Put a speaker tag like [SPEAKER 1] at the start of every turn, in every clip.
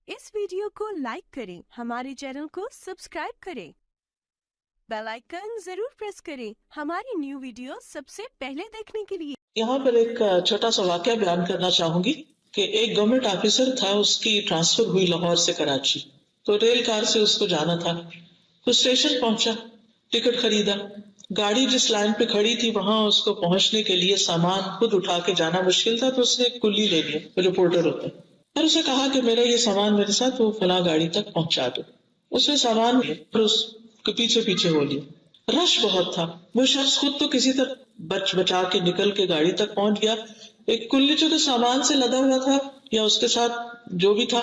[SPEAKER 1] इस वीडियो को लाइक करें, हमारे चैनल को सब्सक्राइब करें, बेल आइकन जरूर प्रेस करें हमारी न्यू वीडियो सबसे पहले देखने के लिए।
[SPEAKER 2] यहाँ पर एक छोटा सा वाकया बयान करना चाहूंगी कि एक गवर्नमेंट ऑफिसर था, उसकी ट्रांसफर हुई लाहौर से कराची, तो रेल कार से उसको जाना था। तो स्टेशन पहुंचा, टिकट खरीदा, गाड़ी जिस लाइन पे खड़ी थी वहां उसको पहुंचने के लिए सामान खुद उठा के जाना मुश्किल था, तो उसने एक कुल्ली ले लिया, रिपोर्टर होता है, और उसे कहा कि मेरा ये सामान मेरे साथ वो फला गाड़ी तक पहुंचा दो। उसने सामान लिया और उसके पीछे पीछे हो लिया। रश बहुत था, वो शख्स खुद तो किसी तरह बचा के निकल के गाड़ी तक पहुंच गया। एक कुल्ली जो सामान से लदा हुआ था या उसके साथ जो भी था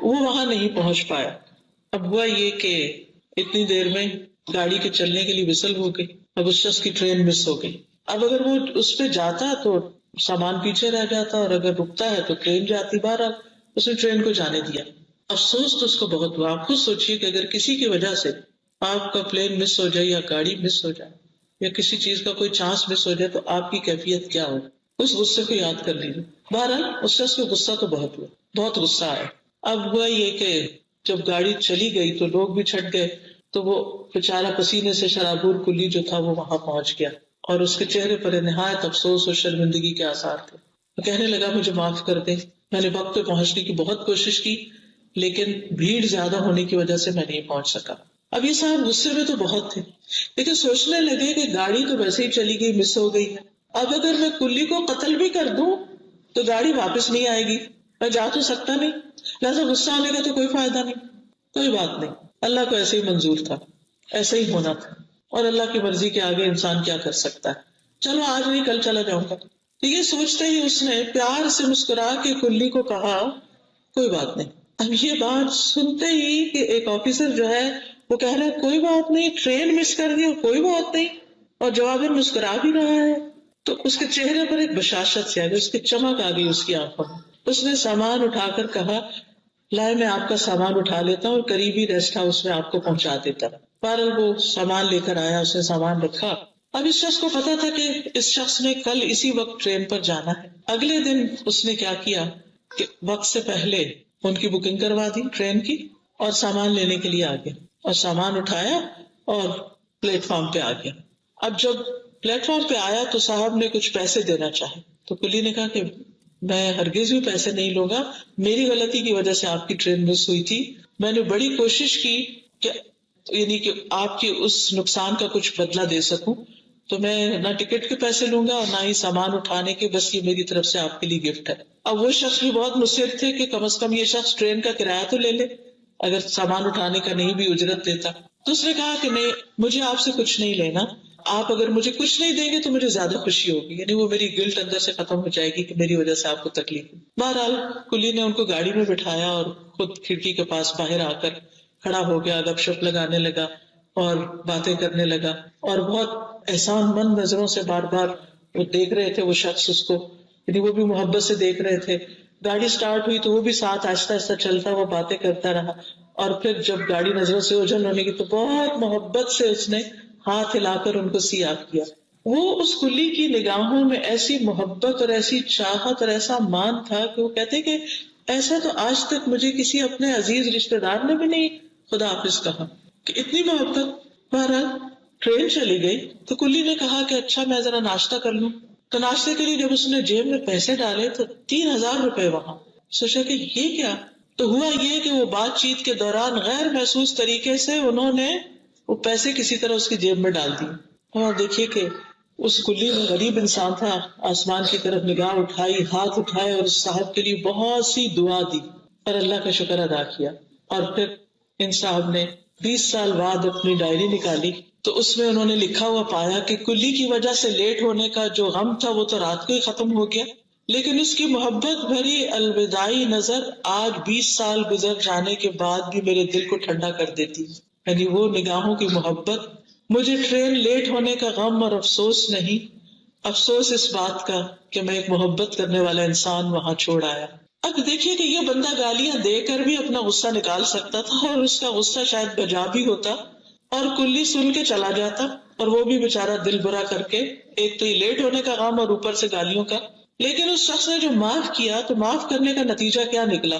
[SPEAKER 2] वो वहां नहीं पहुंच पाया। अब हुआ ये कि इतनी देर में गाड़ी के चलने के लिए विसल हो गई, अब उस शख्स की ट्रेन मिस हो गई। अब अगर वो उस पे जाता तो सामान पीछे रह जाता, और अगर रुकता है तो ट्रेन जाती। बहरहाल उसने ट्रेन को जाने दिया। अफसोस तो उसको बहुत हुआ। आप खुद सोचिए कि अगर किसी की वजह से आपका प्लेन मिस हो जाए या गाड़ी मिस हो जाए या किसी चीज का कोई चांस मिस हो जाए तो आपकी कैफियत क्या हो। उस गुस्से को याद कर लीजिए। बहरहाल उस शख्स को गुस्सा तो बहुत हुआ, बहुत गुस्सा आया। अब हुआ ये कि जब गाड़ी चली गई तो लोग भी छट गए, तो वो बेचारा पसीने से शराबूर कुली जो था वो वहां पहुंच गया, और उसके चेहरे पर निहायत अफसोस और शर्मिंदगी के आसार थे। वो कहने लगा, मुझे माफ कर दे, मैंने वक्त पे पहुंचने की बहुत कोशिश की, लेकिन भीड़ ज्यादा होने की वजह से मैं नहीं पहुंच सका। अब ये साहब गुस्से में तो बहुत थे, लेकिन सोचने लगे कि गाड़ी तो वैसे ही चली गई, मिस हो गई है। अब अगर मैं कुल्ली को कत्ल भी कर दूं तो गाड़ी वापस नहीं आएगी, मैं जा तो सकता नहीं, लिहाजा गुस्सा आने का तो कोई फायदा नहीं। कोई बात नहीं, अल्लाह को ऐसे ही मंजूर था, ऐसे ही होना था, और अल्लाह की मर्जी के आगे इंसान क्या कर सकता है। चलो आज नहीं कल चला जाऊंगा। ये सोचते ही उसने प्यार से मुस्कुरा के कुल्ली को कहा, कोई बात नहीं। अब ये बात सुनते ही कि एक ऑफिसर जो है वो कह रहा है कोई बात नहीं, ट्रेन मिस कर दी और कोई बात नहीं, और जवाबन मुस्कुरा भी रहा है, तो उसके चेहरे पर एक बशाशत से आ गई, उसकी चमक आ गई उसकी आंखों में। उसने सामान उठाकर कहा, लाए मैं आपका सामान उठा लेता हूँ और करीबी रेस्ट हाउस में आपको पहुंचा देता। बहरहाल वो सामान लेकर आया, उसने सामान रखा। अब इस शख्स को पता था कि इस शख्स ने कल इसी वक्त ट्रेन पर जाना है। अगले दिन उसने क्या किया कि वक्त से पहले उनकी बुकिंग करवा दी ट्रेन की, और सामान लेने के लिए आ गया, और सामान उठाया और प्लेटफॉर्म पे आ गया। अब जब प्लेटफॉर्म पे आया तो साहब ने कुछ पैसे देना चाहे, तो कुली ने कहा कि मैं हरगिज भी पैसे नहीं लूंगा, मेरी गलती की वजह से आपकी ट्रेन मिस हुई थी, मैंने बड़ी कोशिश की कि यानी कि आपकी उस नुकसान का कुछ बदला दे सकूं, तो मैं ना टिकट के पैसे लूंगा और ना ही सामान उठाने के, बस ये मेरी तरफ से आपके लिए गिफ्ट है। अब वो शख्स भी बहुत मुस्सिर थे कि कम से कम ये शख्स ट्रेन का किराया तो ले ले, अगर सामान उठाने का नहीं भी उजरत देता। तो उसने कहा कि नहीं, मुझे आपसे कुछ नहीं लेना, आप अगर मुझे कुछ नहीं देंगे तो मुझे ज्यादा खुशी होगी, यानी वो मेरी गिल्ट अंदर से खत्म हो जाएगी कि मेरी वजह से आपको तकलीफ है। बहरहाल कुली ने उनको गाड़ी में बिठाया और खुद खिड़की के पास बाहर आकर खड़ा हो गया, गपशप लगाने लगा और बातें करने लगा, और बहुत एहसानमंद नजरों से बार बार वो देख रहे थे वो शख्स उसको, यानी वो भी मोहब्बत से देख रहे थे। गाड़ी स्टार्ट हुई तो वो भी साथ आहिस्ता आहिस्ता चलता हुआ बातें करता रहा, और फिर जब गाड़ी नजरों से ओझल होने की तो बहुत मोहब्बत से उसने हाथ हिलाकर उनको सियाफ किया। वो उस कुली की निगाहों में ऐसी मोहब्बत और ऐसी चाहत और ऐसा मान था कि वो कहते कि ऐसा तो आज तक मुझे किसी अपने अजीज रिश्तेदार ने भी नहीं खुदा हाफिज कहा कि इतनी मोहब्बत। बहरहाल ट्रेन चली गई तो कुली ने कहा कि अच्छा मैं जरा नाश्ता कर लूं। तो नाश्ते के लिए जब उसने जेब में पैसे डाले तो 3,000 रुपए वहां। सोचा कि ये क्या। तो हुआ ये कि वो बातचीत के दौरान गैर महसूस तरीके से उन्होंने वो पैसे किसी तरह उसकी जेब में डाल दिए। और देखिए कि उस कुली में गरीब इंसान था, आसमान की तरफ निगाह उठाई, हाथ उठाए और उस साहब के लिए बहुत सी दुआ दी और अल्लाह का शुक्र अदा किया। और फिर इन साहब ने 20 साल बाद अपनी डायरी निकाली तो उसमें उन्होंने लिखा हुआ पाया कि कुली की वजह से लेट होने का जो गम था वो तो रात को ही खत्म हो गया, लेकिन उसकी मोहब्बत भरी अलविदाई नजर आज 20 साल गुजर जाने के बाद भी मेरे दिल को ठंडा कर देती। यानी वो निगाहों की मोहब्बत, मुझे ट्रेन लेट होने का गम और अफसोस नहीं, अफसोस इस बात का कि मैं एक मोहब्बत करने वाला इंसान वहां छोड़ आया। अब देखिए कि ये बंदा गालियां देकर भी अपना गुस्सा निकाल सकता था, और उसका गुस्सा शायद बजा भी होता और कुल्ली सुन के चला जाता, और वो भी बेचारा दिल बुरा करके, एक तो ये लेट होने का गम और ऊपर से गालियों का। लेकिन उस शख्स ने जो माफ किया तो माफ करने का नतीजा क्या निकला,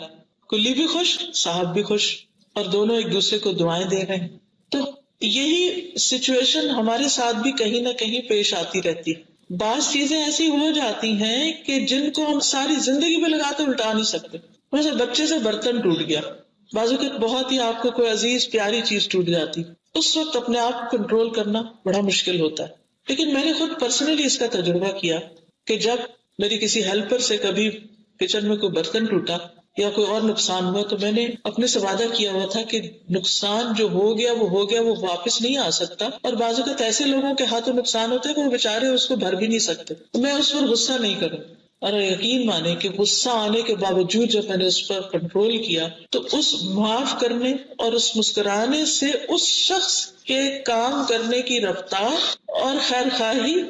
[SPEAKER 2] کلی بھی خوش، صاحب بھی خوش، اور دونوں ایک دوسرے کو دعائیں دے رہے ہیں. تو یہی سچویشن ہمارے ساتھ بھی کہیں نہ کہیں پیش آتی رہتی. بعض چیزیں ایسی ہو جاتی ہیں کہ جن کو ہم ساری زندگی پہ لگا کے الٹا نہیں سکتے. ویسے بچے سے برتن ٹوٹ گیا، بعض اوقات بہت ہی آپ کو کوئی عزیز پیاری چیز ٹوٹ جاتی، اس وقت اپنے آپ کو کنٹرول کرنا بڑا مشکل ہوتا ہے. لیکن میں نے خود پرسنلی اس کا تجربہ کیا کہ جب میری کسی ہیلپر سے کبھی کچن میں کوئی برتن ٹوٹا یا کوئی اور نقصان ہوا تو میں نے اپنے سے وعدہ کیا ہوا تھا کہ نقصان جو ہو گیا وہ واپس نہیں آ سکتا. اور بعض اوقات ایسے لوگوں کے ہاتھوں نقصان ہوتے ہیں کہ وہ بےچارے اس کو بھر بھی نہیں سکتے. میں اس پر غصہ نہیں کروں. اور یقین مانے کہ غصہ آنے کے باوجود جب میں نے اس پر کنٹرول کیا تو اس معاف کرنے اور اس مسکرانے سے اس شخص کے کام کرنے کی رفتار اور خیر خواہی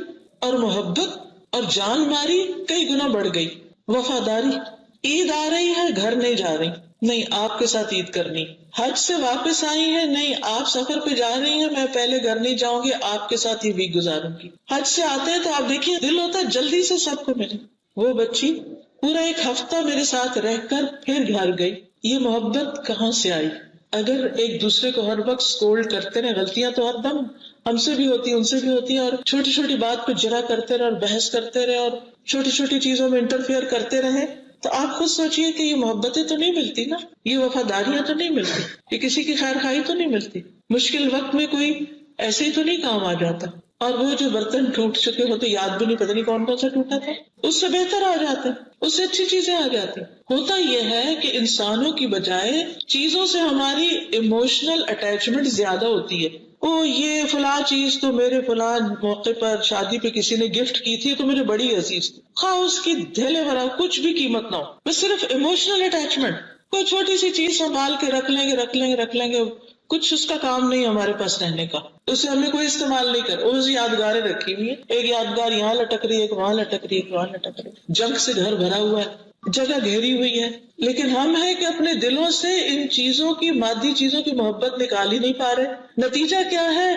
[SPEAKER 2] اور محبت اور جان ماری کئی گنا بڑھ گئی. وفاداری، عید آ رہی ہے گھر نہیں جا رہی، نہیں آپ کے ساتھ عید کرنی. حج سے واپس آئی ہیں، نہیں آپ سفر پہ جا رہی ہیں، میں پہلے گھر نہیں جاؤں گی، آپ کے ساتھ ہی ویک گزاروں گی. حج سے آتے ہیں تو آپ دیکھیے دل ہوتا ہے جلدی سے سب کو ملے. وہ بچی پورا ایک ہفتہ میرے ساتھ رہ کر پھر گھر گئی. یہ محبت کہاں سے آئی؟ اگر ایک دوسرے کو ہر وقت سکولڈ کرتے رہے، غلطیاں تو ہر دم ہم سے بھی ہوتی ہیں، ان سے بھی ہوتی ہیں، اور چھوٹی چھوٹی بات پہ جرا کرتے رہے اور بحث کرتے رہے اور چھوٹی چھوٹی چیزوں میں انٹرفیئر کرتے رہے، تو آپ خود سوچئے کہ یہ محبتیں تو نہیں ملتی نا، یہ وفاداریاں تو نہیں ملتی، یہ کسی کی خیر خواہی تو نہیں ملتی. مشکل وقت میں کوئی ایسے ہی تو نہیں کام آ جاتا. اور وہ جو برتن ٹوٹ چکے ہوتے یاد بھی نہیں، پتہ نہیں کون کون سا ٹوٹا تھا، اس سے بہتر آ جاتے، اس سے اچھی چیزیں آ جاتی. ہوتا یہ ہے کہ انسانوں کی بجائے چیزوں سے ہماری ایموشنل اٹیچمنٹ زیادہ ہوتی ہے. یہ فلاں چیز تو میرے فلاں موقع پر شادی پہ کسی نے گفٹ کی تھی تو مجھے بڑی عزیز تھی، خواہ اس کی دھیلے بھرا کچھ بھی قیمت نہ ہو، بس صرف ایموشنل اٹیچمنٹ. کوئی چھوٹی سی چیز سنبھال کے رکھ لیں گے، کچھ اس کا کام نہیں ہمارے پاس رہنے کا، اسے ہم نے کوئی استعمال نہیں کر، اس یادگاریں رکھی ہوئی ہیں، ایک یادگار یہاں لٹک رہی ہے، ایک وہاں لٹک رہی ہے، ایک وہاں لٹک رہی ہے. جنگ سے گھر بھرا ہوا ہے، جگہ گھیری ہوئی ہے، لیکن ہم ہے کہ اپنے دلوں سے ان چیزوں کی، مادی چیزوں کی محبت نکال ہی نہیں پا رہے. نتیجہ کیا ہے؟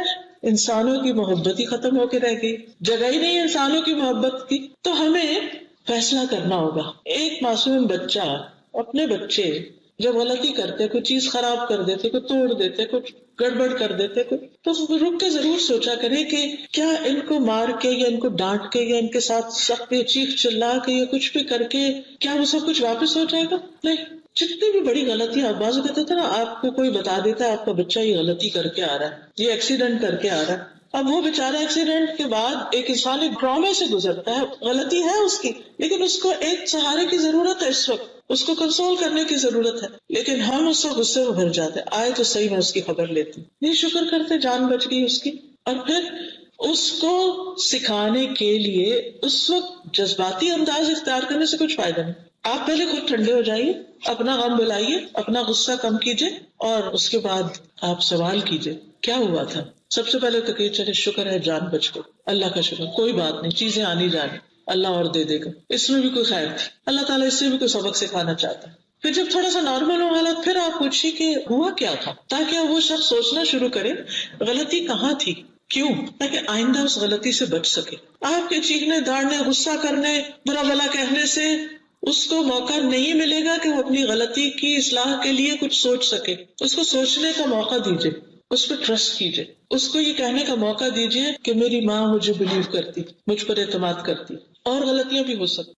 [SPEAKER 2] انسانوں کی محبت ہی ختم ہو کے رہ گئی، جگہ ہی نہیں ہے انسانوں کی محبت کی. تو ہمیں فیصلہ کرنا ہوگا. ایک معصوم بچہ، اپنے بچے جب غلطی کرتے، کوئی چیز خراب کر دیتے، کوئی توڑ دیتے، کچھ گڑبڑ کر دیتے، تو رک کے ضرور سوچا کرے کہ کیا ان کو مار کے یا ان کو ڈانٹ کے یا ان کے ساتھ سخت چیخ چلا کے یا کچھ بھی کر کے کیا وہ سب کچھ واپس ہو جائے گا؟ نہیں. جتنی بھی بڑی غلطی آپ بعض کہتے تھے نا، آپ کو کوئی بتا دیتا ہے آپ کا بچہ یہ غلطی کر کے آ رہا ہے، یہ ایکسیڈنٹ کر کے آ رہا ہے. اب وہ بیچارہ ایکسیڈنٹ کے بعد ایک انسان ایک ڈرامے سے گزرتا ہے، غلطی ہے اس کی، لیکن اس کو ایک سہارے کی ضرورت ہے، اس وقت اس کو کنسول کرنے کی ضرورت ہے. لیکن ہم اس کو غصے میں بھر جاتے، آئے تو صحیح میں اس کی خبر لیتی، نہیں شکر کرتے جان بچ گئی اس کی. اور پھر اس کو سکھانے کے لیے اس وقت جذباتی انداز اختیار کرنے سے کچھ فائدہ نہیں. آپ پہلے خود ٹھنڈے ہو جائیے، اپنا غم بلائیے، اپنا غصہ کم کیجیے، اور اس کے بعد آپ سوال کیجیے کیا ہوا تھا. سب سے پہلے تو کہ چلے شکر ہے جان بچ گئی، اللہ کا شکر، کوئی بات نہیں، چیزیں آنی جانی، اللہ اور دے دے گا، اس میں بھی کوئی خیر تھی، اللہ تعالیٰ اس سے بھی کوئی سبق سکھانا چاہتا ہے. پھر جب تھوڑا سا نارمل ہو حالت، پھر آپ پوچھیے کہ ہوا کیا تھا، تاکہ وہ شخص سوچنا شروع کرے غلطی کہاں تھی، کیوں، تاکہ آئندہ اس غلطی سے بچ سکے. آپ کے چیخنے داڑنے، غصہ کرنے، برا بھلا کہنے سے اس کو موقع نہیں ملے گا کہ وہ اپنی غلطی کی اصلاح کے لیے کچھ سوچ سکے. اس کو سوچنے کا موقع دیجیے، اس پہ ٹرسٹ کیجیے، اس کو یہ کہنے کا موقع دیجیے کہ میری ماں مجھے بلیو کرتی، مجھ پر اعتماد کرتی، اور غلطیاں بھی ہو سکتی.